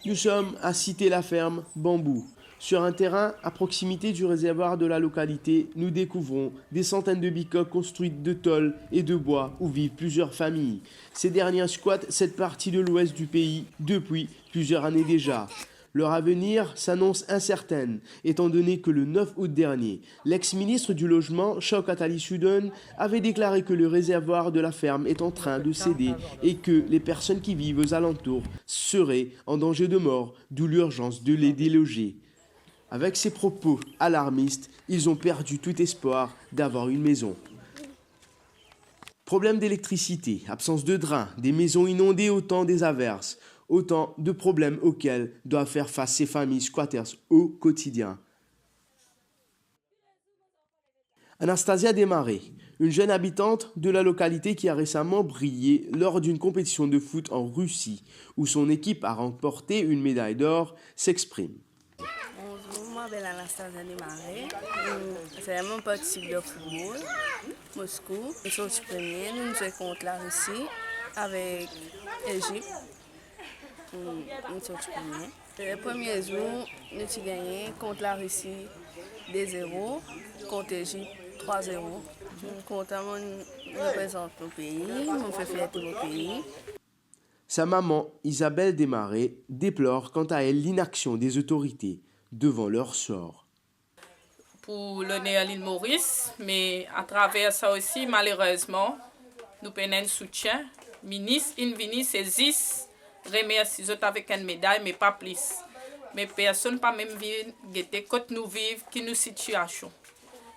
Nous sommes à Cité-la-Ferme, Bambou. Sur un terrain à proximité du réservoir de la localité, nous découvrons des centaines de bicoques construites de tôles et de bois où vivent plusieurs familles. Ces dernières squattent cette partie de l'ouest du pays depuis plusieurs années déjà. Leur avenir s'annonce incertaine, étant donné que le 9 août dernier, l'ex-ministre du Logement, Shaukat Ali Soudane, avait déclaré que le réservoir de la ferme est en train de céder et que les personnes qui vivent aux alentours seraient en danger de mort, d'où l'urgence de les déloger. Avec ces propos alarmistes, ils ont perdu tout espoir d'avoir une maison. Problème d'électricité, absence de drains, des maisons inondées au temps des averses, autant de problèmes auxquels doivent faire face ces familles squatters au quotidien. Anastasia Desmarais, une jeune habitante de la localité qui a récemment brillé lors d'une compétition de foot en Russie, où son équipe a remporté une médaille d'or, s'exprime. Bonjour, je m'appelle Anastasia Desmarais. C'est mon parti de football, Moscou. Nous sommes premiers, nous jouons contre la Russie avec l'Égypte. Nous sommes premiers. Le premier jour, nous avons gagné contre la Russie 2-0, contre l'Égypte 3-0. Je suis content de représenter mon pays, je fais fierté mon pays. Sa maman, Isabelle Desmarais, déplore quant à elle l'inaction des autorités devant leur sort. Pour l'honneur à l'île Maurice, mais à travers ça aussi, malheureusement, nous prenons un soutien. Ministre Invini saisit, remercie les autres avec une médaille, mais pas plus. Mais personne pas même vivre quand nous vivons, qui nous situation.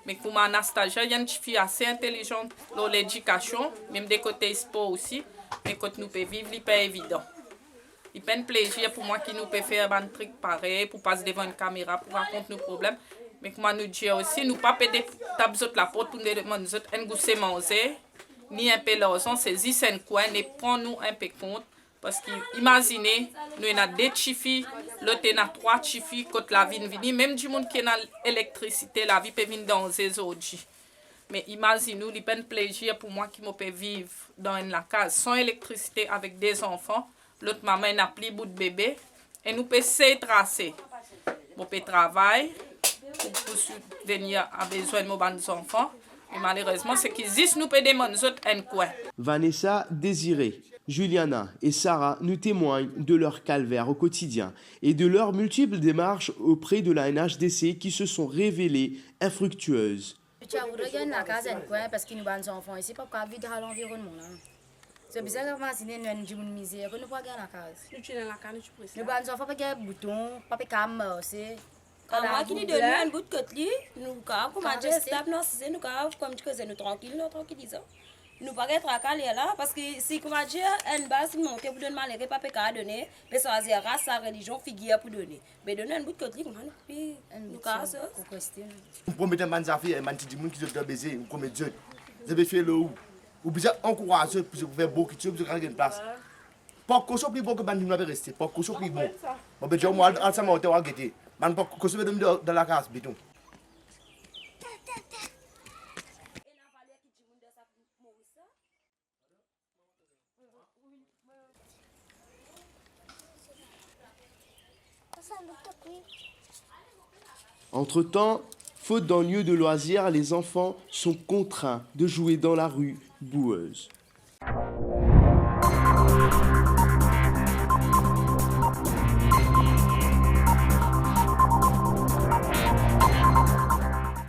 Mais comme Anastasia, il y a une fille assez intelligente dans l'éducation, même des côtés sport aussi. Mais quand nous pouvons vivre, ce n'est pas évident. Il y a un plaisir pour moi qui nous peut faire un truc pareil, pour passer devant une caméra, pour raconter nos problèmes. Mais comme nous dit aussi, nous ne pouvons pas taper la porte pour nous demander un goût de manger, ni un peu l'argent, c'est juste un coin, et prends-nous un peu compte. Parce que, imaginez, nous avons deux filles, l'autre a 3 filles, quand la vie vient, même du monde qui a l'électricité, la vie peut venir dans les aujourd'hui. Mais imaginez-nous, il y a un plaisir pour moi qui me peut vivre dans une case sans électricité avec des enfants. L'autre maman n'a plus bout de bébé. Et nous pouvons se tracer. Nous pouvons travailler pour venir à besoin de nos enfants. Et malheureusement, c'est qu'ils nous pouvons demander un coin. Vanessa, Désirée, Juliana et Sarah nous témoignent de leur calvaire au quotidien et de leurs multiples démarches auprès de la NHDC qui se sont révélées infructueuses. Tu as voulu gagner la case en coin parce qu'il nous bat nos enfants ici, pas qu'à vivre dans l'environnement. C'est bizarre d'imaginer nous avons une misère, nous ne pouvons pas gagner la case. Nous sommes dans la case, nous sommes nous bat nos enfants, pas gagner bouton, pas qu'à marcher. Moi qui nous donne un bout de côté, nous avons comme un stable, nous avons comme tu nous tranquille, nous tranquillisons. Nous pas être calés là parce que si comment dire une base monter pour donner malgré pas qu'à donner, mais ça race sa religion figure pour donner. Mais donner un bout de côté comment nous casse. Vous promettez man zafi et man ti moun qui se doit baiser ou comme Dieu. Vous avez fait le ou bien encourager pour faire beaucoup de choses pour gagner une place. Pas cochon plus bon que man nous avait resté, pas cochon plus bon. Bon ben moi ensemble on va guetter. Man pas cochon dans la case béton. Entre-temps, faute d'un lieu de loisirs, les enfants sont contraints de jouer dans la rue boueuse.